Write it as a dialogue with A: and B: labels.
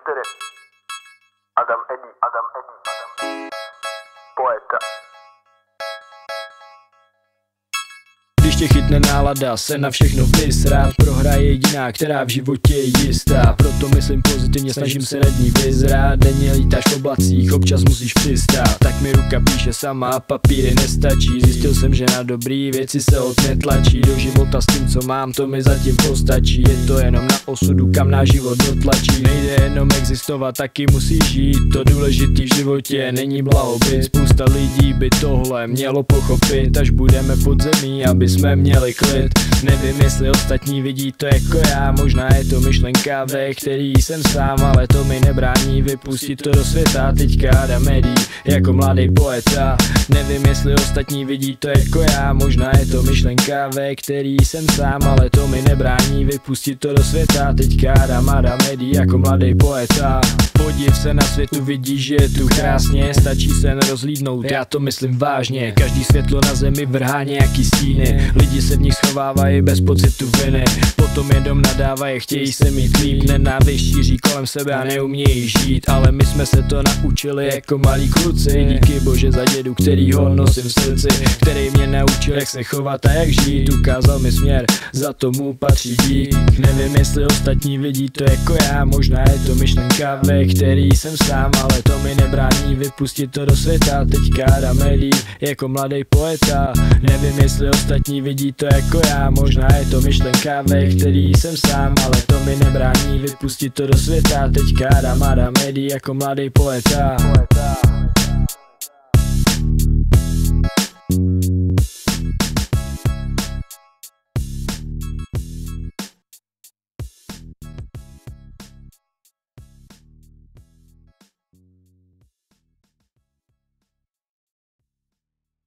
A: 4. Adam Eddy. Poeta.
B: Když tě chytne nálada se na všechno vysrát, prohra je jediná, která v životě je jistá. Proto myslím pozitivně, snažím se nad ní vyzrát. Denně lítáš v oblacích, občas musíš přistát. Tak mi ruka píše sama, papíry nestačí. Zjistil jsem, že na dobrý věci se netlačí. Do života s tím, co mám, to mi zatím postačí. Je to jenom na osudu, kam náš život dotlačí. Nejde jenom existovat, taky musíš žít. To důležitý v životě není blahobyt. Spousta lidí by tohle mělo pochopit, až budeme pod zemí, aby jsme měli klid. Nevím, jestli ostatní vidí to jako já. Možná je to myšlenka, ve který jsem sám, ale to mi nebrání vypustit to do světa. Teďka Adam Eddy jako mladý poeta. Nevím, jestli ostatní vidí to jako já. Možná je to myšlenka, ve který jsem sám, ale to mi nebrání vypustit to do světa. Teďka Adam Eddy jako mladý poeta. Podív se na světu, vidíš, že je tu krásně. Stačí se nerozhlídnout, já to myslím vážně. Každý světlo na zemi vrhá nějaký stíny. Lidi se v nich schovávají bez pocitu viny. Potom jenom nadávají, chtějí se mít líp. Nenávist šíří kolem sebe a neumějí žít. Ale my jsme se to naučili jako malí kluci. Díky bože za dědu, který ho nosím v srdci. Který mě naučil, jak se chovat a jak žít. Ukázal mi směr, za to mu patří dík. Nevím, jestli ostatní vidí to jako já. Možná je to myšlenka, ve který jsem sám, ale to mi nebrání vypustit to do světa. Teďka Adam Eddy jako mladý poeta. Nevím, jestli ostatní vidí to jako já. Možná je to myšlenka, ve který jsem sám, ale to mi nebrání vypustit to do světa. Teďka Adam Eddy jako mladý poeta.